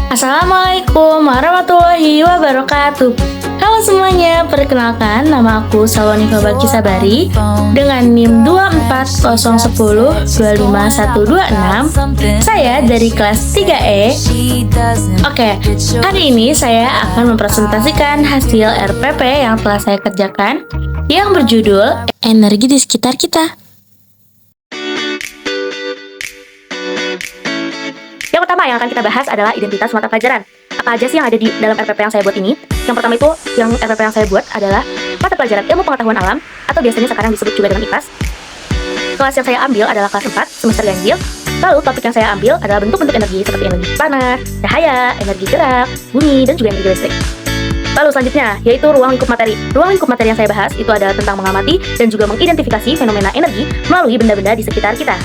Assalamualaikum warahmatullahi wabarakatuh. Halo semuanya, perkenalkan nama aku Salwanika Baki Sabari dengan NIM 24010-25126. Saya dari kelas 3E. Oke, hari ini saya akan mempresentasikan hasil RPP yang telah saya kerjakan yang berjudul Energi di Sekitar Kita. Yang pertama yang akan kita bahas adalah identitas mata pelajaran. Apa aja sih yang ada di dalam RPP yang saya buat ini? Yang pertama itu, yang RPP yang saya buat adalah mata pelajaran ilmu pengetahuan alam, atau biasanya sekarang disebut juga dengan IPAS. Kelas yang saya ambil adalah kelas 4, semester ganjil. Lalu topik yang saya ambil adalah bentuk-bentuk energi seperti energi panas, cahaya, energi gerak, bumi, dan juga energi listrik. Lalu selanjutnya, yaitu ruang lingkup materi. Ruang lingkup materi yang saya bahas itu adalah tentang mengamati dan juga mengidentifikasi fenomena energi melalui benda-benda di sekitar kita.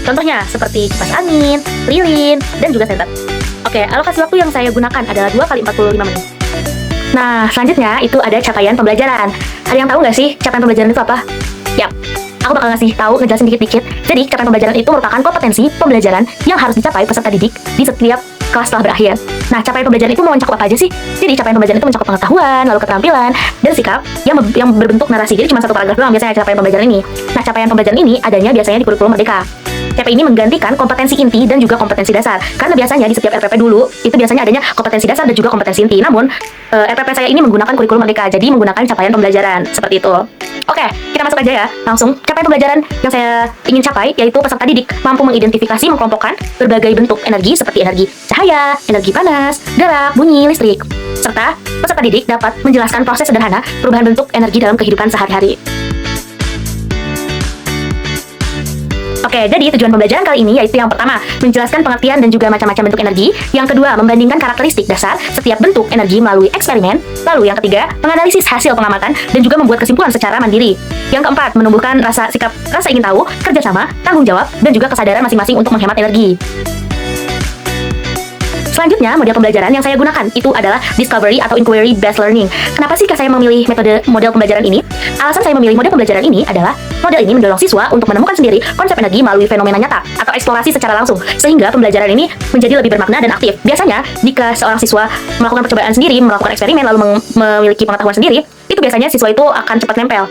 Contohnya seperti kipas angin, lilin, dan juga senter. Oke, alokasi waktu yang saya gunakan adalah 2 kali 45 menit. Nah, selanjutnya itu ada capaian pembelajaran. Ada yang tahu nggak sih capaian pembelajaran itu apa? Yap, aku bakal ngejelasin dikit-dikit. Jadi, capaian pembelajaran itu merupakan kompetensi pembelajaran yang harus dicapai peserta didik di setiap kelas setelah berakhir. Nah, capaian pembelajaran itu mencakup apa aja sih? Jadi, capaian pembelajaran itu mencakup pengetahuan, lalu keterampilan, dan sikap yang berbentuk narasi. Jadi, cuma satu paragraf doang biasanya capaian pembelajaran ini. Nah, capaian pembelajaran ini adanya biasanya di kurikulum Merdeka. CP ini menggantikan kompetensi inti dan juga kompetensi dasar. Karena biasanya di setiap RPP dulu, itu biasanya adanya kompetensi dasar dan juga kompetensi inti. Namun, RPP saya ini menggunakan kurikulum Merdeka, jadi menggunakan capaian pembelajaran. Seperti itu. Oke, kita masuk aja ya. Langsung, capaian pembelajaran yang saya ingin capai, yaitu peserta didik mampu mengidentifikasi, mengkelompokkan berbagai bentuk energi seperti energi cahaya, energi panas, gerak, bunyi, listrik. Serta, peserta didik dapat menjelaskan proses sederhana perubahan bentuk energi dalam kehidupan sehari-hari. Oke, jadi tujuan pembelajaran kali ini yaitu yang pertama, menjelaskan pengertian dan juga macam-macam bentuk energi. Yang kedua, membandingkan karakteristik dasar setiap bentuk energi melalui eksperimen. Lalu yang ketiga, menganalisis hasil pengamatan dan juga membuat kesimpulan secara mandiri. Yang keempat, menumbuhkan rasa ingin tahu, kerjasama, tanggung jawab, dan juga kesadaran masing-masing untuk menghemat energi. Selanjutnya, model pembelajaran yang saya gunakan itu adalah Discovery atau Inquiry Based Learning. Kenapa sih saya memilih model pembelajaran ini? Alasan saya memilih model pembelajaran ini adalah model ini mendorong siswa untuk menemukan sendiri konsep energi melalui fenomena nyata atau eksplorasi secara langsung, sehingga pembelajaran ini menjadi lebih bermakna dan aktif. Biasanya, jika seorang siswa melakukan percobaan sendiri, melakukan eksperimen, lalu memiliki pengetahuan sendiri, itu biasanya siswa itu akan cepat nempel.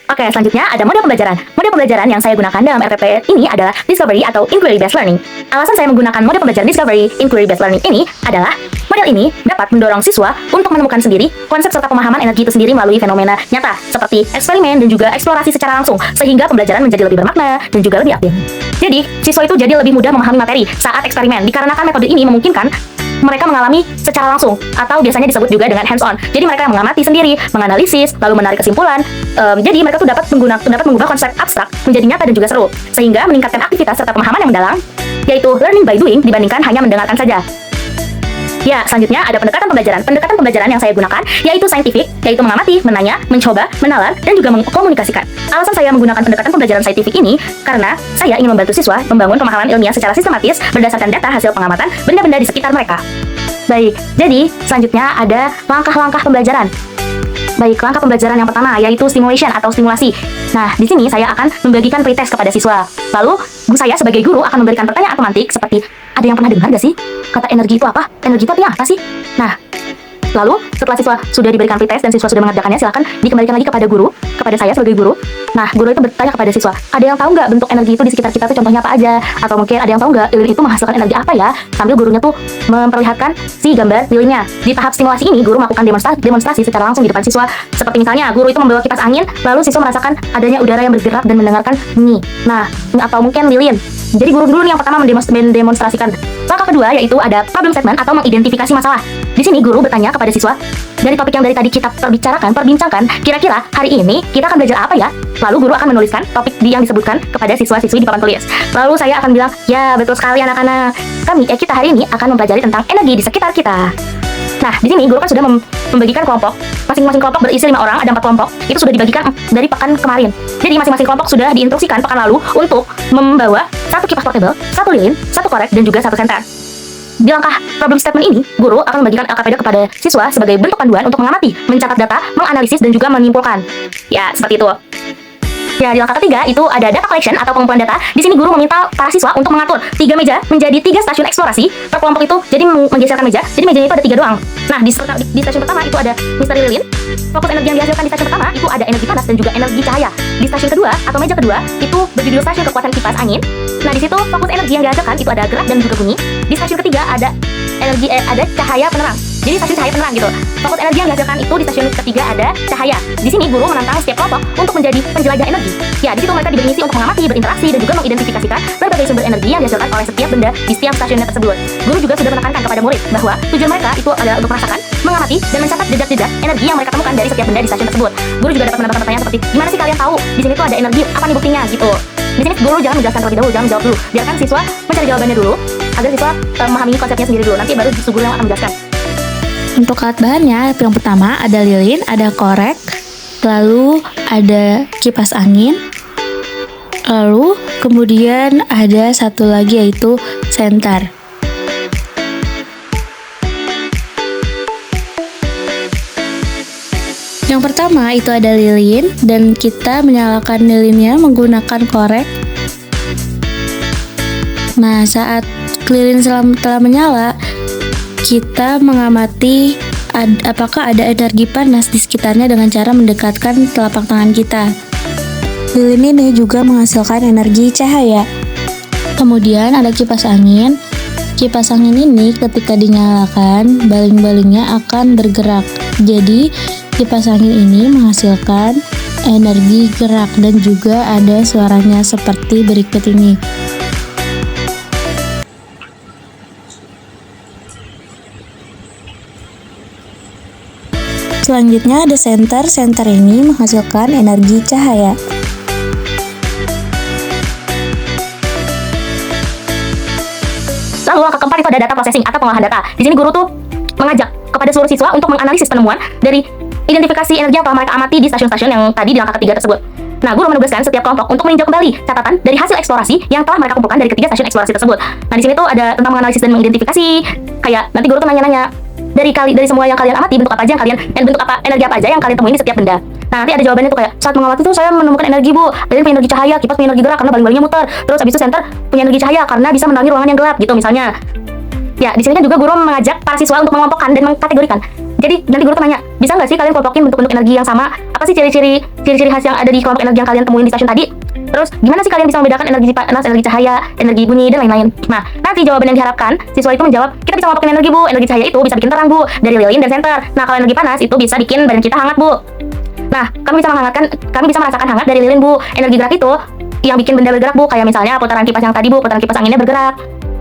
Oke, selanjutnya ada model pembelajaran. Model pembelajaran yang saya gunakan dalam RPP ini adalah Discovery atau Inquiry Based Learning. Alasan saya menggunakan model pembelajaran Discovery Inquiry Based Learning ini adalah model ini dapat mendorong siswa untuk menemukan sendiri konsep serta pemahaman energi itu sendiri melalui fenomena nyata seperti eksperimen dan juga eksplorasi secara langsung, sehingga pembelajaran menjadi lebih bermakna dan juga lebih aktif. Jadi, siswa itu jadi lebih mudah memahami materi saat eksperimen dikarenakan metode ini memungkinkan mereka mengalami secara langsung atau biasanya disebut juga dengan hands on. Jadi mereka mengamati sendiri, menganalisis, lalu menarik kesimpulan. Jadi mereka tuh dapat mengubah konsep abstrak menjadi nyata dan juga seru, sehingga meningkatkan aktivitas serta pemahaman yang mendalam, yaitu learning by doing dibandingkan hanya mendengarkan saja. Ya, selanjutnya ada pendekatan pembelajaran. Pendekatan pembelajaran yang saya gunakan yaitu saintifik, yaitu mengamati, menanya, mencoba, menalar, dan juga mengkomunikasikan. Alasan saya menggunakan pendekatan pembelajaran saintifik ini karena saya ingin membantu siswa membangun pemahaman ilmiah secara sistematis berdasarkan data hasil pengamatan benda-benda di sekitar mereka. Baik, jadi selanjutnya ada langkah-langkah pembelajaran. Baik, langkah pembelajaran yang pertama yaitu stimulation atau stimulasi. Nah, di sini saya akan membagikan pretest kepada siswa. Lalu, saya sebagai guru akan memberikan pertanyaan otomatik seperti, ada yang pernah dengar gak sih kata energi itu apa? Energi itu apa sih? Nah, lalu setelah siswa sudah diberikan pretest dan siswa sudah mengerjakannya, silakan dikembalikan lagi kepada guru, kepada saya sebagai guru. Nah, guru itu bertanya kepada siswa, ada yang tahu nggak bentuk energi itu di sekitar kita tuh contohnya apa aja? Atau mungkin ada yang tahu nggak lilin itu menghasilkan energi apa ya? Sambil gurunya tuh memperlihatkan si gambar lilinnya. Di tahap stimulasi ini, guru melakukan demonstrasi secara langsung di depan siswa. Seperti misalnya, guru itu membawa kipas angin, lalu siswa merasakan adanya udara yang bergerak dan mendengarkan bunyi. Nah, atau mungkin lilin. Jadi guru dulu yang pertama mendemonstrasikan. Langkah kedua yaitu ada problem statement atau mengidentifikasi masalah. Di sini guru bertanya kepada siswa, dari topik yang dari tadi kita perbincangkan, kira-kira hari ini kita akan belajar apa ya? Lalu guru akan menuliskan topik yang disebutkan kepada siswa-siswi di papan tulis. Lalu saya akan bilang, ya betul sekali anak-anak. Kita hari ini akan mempelajari tentang energi di sekitar kita. Nah, di sini guru kan sudah membagikan kelompok. Masing-masing kelompok berisi 5 orang, ada 4 kelompok. Itu sudah dibagikan dari pekan kemarin. Jadi masing-masing kelompok sudah diinstruksikan pekan lalu untuk membawa 1 kipas portable, 1 lilin, 1 korek, dan juga 1 senter. Di langkah problem statement ini, guru akan membagikan LKPD kepada siswa sebagai bentuk panduan untuk mengamati, mencatat data, menganalisis, dan juga menyimpulkan. Ya, seperti itu. Ya, di langkah ketiga itu ada data collection atau pengumpulan data. Di sini guru meminta para siswa untuk mengatur 3 meja menjadi 3 stasiun eksplorasi per kelompok itu. Jadi menggeserkan meja. Jadi mejanya itu ada 3 doang. Nah, di stasiun pertama itu ada misteri lilin. Fokus energi yang dihasilkan di stasiun pertama itu ada energi panas dan juga energi cahaya. Di stasiun kedua atau meja kedua itu berjudul stasiun kekuatan kipas angin. Nah, di situ fokus energi yang dihasilkan itu ada gerak dan juga bunyi. Di stasiun ketiga ada ada cahaya penerang. Jadi stasiun cahaya penerang gitu. Fokus energi yang dihasilkan itu di stasiun ketiga ada cahaya. Di sini guru menantang setiap kelompok untuk menjadi penjelajah energi. Ya, di situ mereka diberi misi untuk mengamati, berinteraksi dan juga mengidentifikasikan berbagai sumber energi yang dihasilkan oleh setiap benda di setiap stasiunnya tersebut. Guru juga sudah menekankan kepada murid bahwa tujuan mereka itu adalah untuk merasakan, mengamati dan mencatat jejak-jejak energi yang mereka temukan dari setiap benda di stasiun tersebut. Guru juga dapat menambahkan pertanyaan seperti, gimana sih kalian tahu di sini tuh ada energi? Apa nih buktinya gitu. Di sini guru jangan menjelaskan terlebih dahulu, jangan menjawab dulu. Biarkan siswa mencari jawabannya dulu agar siswa memahami konsepnya sendiri dulu. Nanti baru guru yang akan menjelaskan. Untuk alat bahannya, yang pertama ada lilin, ada korek, lalu ada kipas angin, lalu kemudian ada satu lagi yaitu senter. Yang pertama itu ada lilin dan kita menyalakan lilinnya menggunakan korek. Nah, saat lilin telah menyala, kita mengamati apakah ada energi panas di sekitarnya dengan cara mendekatkan telapak tangan kita. Lilin ini juga menghasilkan energi cahaya. Kemudian ada kipas angin. Kipas angin ini ketika dinyalakan, baling-balingnya akan bergerak. Jadi, kipas angin ini menghasilkan energi gerak dan juga ada suaranya seperti berikut ini. Selanjutnya ada senter. Senter ini menghasilkan energi cahaya. Lalu langkah keempat itu ada data processing atau pengolahan data. Di sini guru tuh mengajak kepada seluruh siswa untuk menganalisis penemuan dari identifikasi energi yang telah mereka amati di stasiun-stasiun yang tadi di langkah ketiga tersebut. Nah, guru menugaskan setiap kelompok untuk meninjau kembali catatan dari hasil eksplorasi yang telah mereka kumpulkan dari ketiga stasiun eksplorasi tersebut. Nah, di sini tuh ada tentang menganalisis dan mengidentifikasi. Kayak nanti guru tuh nanya-nanya dari semua yang kalian amati, bentuk apa aja yang kalian energi apa aja yang kalian temuin di setiap benda. Nah, nanti ada jawabannya tuh kayak saat mengamati tuh saya menemukan energi, Bu. Lilin punya energi cahaya, kipas punya energi gerak karena baling-balingnya muter. Terus habis itu senter punya energi cahaya karena bisa menerangi ruangan yang gelap gitu misalnya. Ya, di sini kan juga guru mengajak para siswa untuk mengelompokkan dan mengkategorikan. Jadi nanti guru tuh nanya, bisa nggak sih kalian kelompokin bentuk-bentuk energi yang sama? Apa sih ciri-ciri khas yang ada di kelompok energi yang kalian temuin di stasiun tadi? Terus gimana sih kalian bisa membedakan energi panas, energi cahaya, energi bunyi dan lain-lain? Nah, nanti jawaban yang diharapkan siswa itu menjawab, kita bisa ngelompokin energi, Bu. Energi cahaya itu bisa bikin terang, Bu, dari lilin dan senter. Nah, kalau energi panas itu bisa bikin badan kita hangat, Bu. Nah, kami bisa merasakan hangat dari lilin, Bu. Energi gerak itu yang bikin benda bergerak, Bu, kayak misalnya putaran kipas yang tadi, Bu, putaran kipas anginnya bergerak.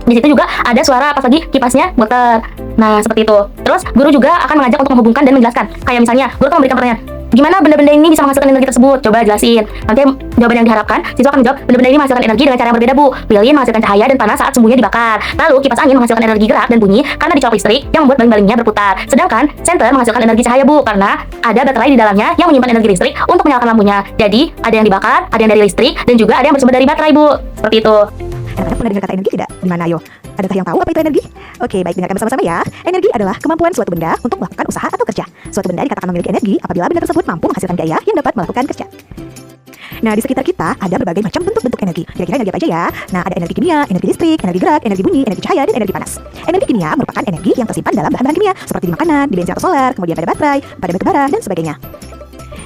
Di situ juga ada suara pas lagi kipasnya muter. Nah, seperti itu. Terus guru juga akan mengajak untuk menghubungkan dan menjelaskan. Kayak misalnya, guru akan memberikan pertanyaan, gimana benda-benda ini bisa menghasilkan energi tersebut? Coba jelasin. Nanti jawaban yang diharapkan, siswa akan menjawab, benda-benda ini menghasilkan energi dengan cara yang berbeda, Bu. Lilin menghasilkan cahaya dan panas saat sumbunya dibakar. Lalu kipas angin menghasilkan energi gerak dan bunyi karena dicolok listrik yang membuat baling-balingnya berputar. Sedangkan senter menghasilkan energi cahaya, Bu, karena ada baterai di dalamnya yang menyimpan energi listrik untuk menyalakan lampunya. Jadi, ada yang dibakar, ada yang dari listrik, dan juga ada yang bersumber dari baterai, Bu. Seperti itu. Anak-anak pernah dengar kata energi tidak? Di mana ayo? Adakah yang tahu apa itu energi? Oke, baik, dengarkan bersama-sama ya. Energi adalah kemampuan suatu benda untuk melakukan usaha atau kerja. Suatu benda dikatakan memiliki energi apabila benda tersebut mampu menghasilkan gaya yang dapat melakukan kerja. Nah, di sekitar kita ada berbagai macam bentuk-bentuk energi. Kira-kira energi apa aja ya? Nah, ada energi kimia, energi listrik, energi gerak, energi bunyi, energi cahaya, dan energi panas. Energi kimia merupakan energi yang tersimpan dalam bahan-bahan kimia, seperti di makanan, di bensin atau solar, kemudian pada baterai, pada batu bara, dan sebagainya.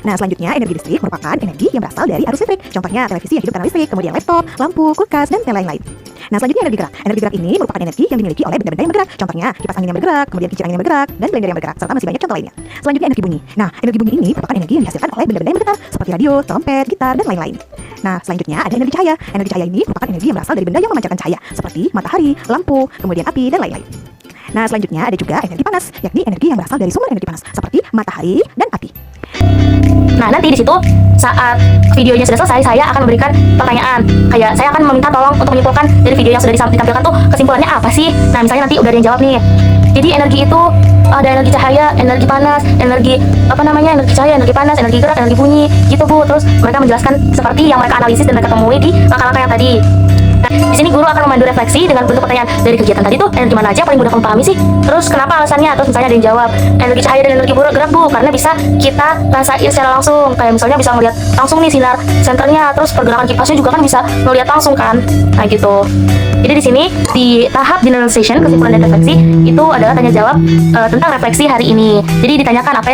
Nah, selanjutnya energi listrik merupakan energi yang berasal dari arus listrik. Contohnya televisi yang hidup karena listrik, kemudian laptop, lampu, kulkas, dan lain-lain. Nah, selanjutnya energi gerak. Energi gerak ini merupakan energi yang dimiliki oleh benda-benda yang bergerak. Contohnya kipas angin yang bergerak, kemudian kincir angin yang bergerak, dan blender yang bergerak, serta masih banyak contoh lainnya. Selanjutnya energi bunyi. Nah, energi bunyi ini merupakan energi yang dihasilkan oleh benda-benda yang bergetar, seperti radio, trompet, gitar, dan lain-lain. Nah, selanjutnya ada energi cahaya. Energi cahaya ini merupakan energi yang berasal dari benda yang memancarkan cahaya, seperti matahari, lampu, kemudian api, dan lain-lain. Nah, selanjutnya ada juga energi panas, yakni energi yang berasal dari sumber energi panas, seperti matahari dan api. Nah, nanti di situ saat videonya sudah selesai, saya akan memberikan pertanyaan. Kayak saya akan meminta tolong untuk menyimpulkan dari video yang sudah ditampilkan tuh kesimpulannya apa sih? Nah, misalnya nanti udah ada yang jawab nih. Jadi energi itu ada energi cahaya, energi panas, energi energi cahaya, energi panas, energi gerak, energi bunyi, gitu, Bu. Terus mereka menjelaskan seperti yang mereka analisis dan mereka temui di langkah-langkah yang tadi. Nah, di sini guru akan memandu refleksi dengan bentuk pertanyaan dari kegiatan tadi tuh energi mana aja yang paling mudah kamu pahami sih? Terus kenapa alasannya? Terus misalnya ada yang jawab energi cahaya dan energi gerak bu, karena bisa kita rasain secara langsung. Kayak misalnya bisa ngeliat langsung nih sinar senternya, terus pergerakan kipasnya juga kan bisa ngeliat langsung kan. Nah gitu. Jadi di sini di tahap generalization, kesimpulan dan refleksi itu adalah tanya jawab tentang refleksi hari ini. Jadi ditanyakan apa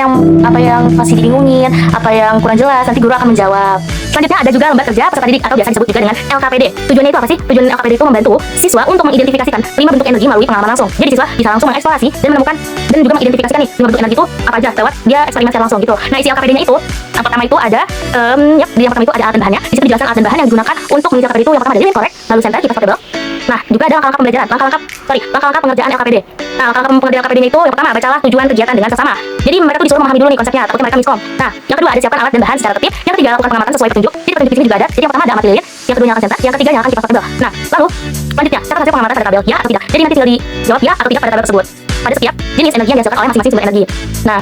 yang masih dibingungin, apa yang kurang jelas, nanti guru akan menjawab. Selanjutnya ada juga lembar kerja peserta didik atau biasa disebut juga dengan LKPD. Tujuannya itu apa sih? Tujuan LKPD itu membantu siswa untuk mengidentifikasikan 5 bentuk energi melalui pengalaman langsung. Jadi siswa bisa langsung mengeksplorasi dan menemukan dan juga mengidentifikasikan nih 5 bentuk energi itu apa aja lewat dia eksperimen secara langsung gitu. Nah, isi LKPD-nya itu yang pertama itu ada yang pertama itu ada alat dan bahannya. Di situ dijelaskan alat dan bahan yang digunakan untuk mengisi LKPD itu yang pertama ada lilin korek, lalu senter, kipas portable. Nah, juga ada langkah-langkah pembelajaran, langkah-langkah pengerjaan LKPD. Nah, langkah-langkah pengerjaan LKPD-nya itu yang pertama, bacalah tujuan kegiatan dengan sesama. Jadi mereka tuh disuruh memahami dulu nih konsepnya, takutnya mereka miskom. Nah, yang kedua ada siapkan alat dan bahan secara tertib. Yang ketiga lakukan pengamatan sesuai petunjuk. Jadi petunjuk di sini juga ada. Jadi yang pertama ada amati lilin, yang kedua nyalakan senter, yang ketiga nyalakan kipas portable. Nah, lalu selanjutnya catat hasil pengamatan pada tabel ya atau tidak. Jadi nanti tinggal dijawab ya atau tidak pada tabel tersebut pada setiap jenis energi yang dihasilkan oleh masing-masing sumber energi. Nah,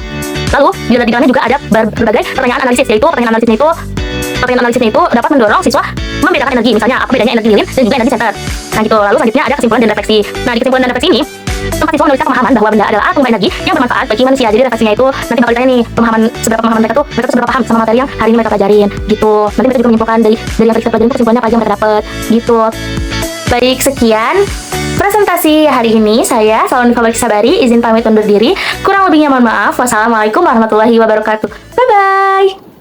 lalu di dalamnya juga ada berbagai pertanyaan analisis, yaitu pertanyaan analisisnya itu dapat mendorong siswa membedakan energi, misalnya apa bedanya energi lilin dan juga energi senter. Nah gitu, lalu selanjutnya ada kesimpulan dan refleksi. Nah di kesimpulan dan refleksi ini tempat siswa menuliskan pemahaman bahwa benda adalah alat pengumpan energi yang bermanfaat bagi manusia. Jadi refleksinya itu nanti bakal ditanya nih seberapa pemahaman mereka tuh seberapa paham sama materi yang hari ini mereka pelajarin gitu. Nanti mereka juga menyimpulkan dari yang tadi kita pelajarin itu kesimpulannya apa aja yang mereka dapat gitu. Baik, sekian presentasi hari ini. Saya Salon Fabrik Sabari izin pamit undur diri. Kurang lebihnya mohon maaf. Wassalamualaikum warahmatullahi wabarakatuh. Bye bye.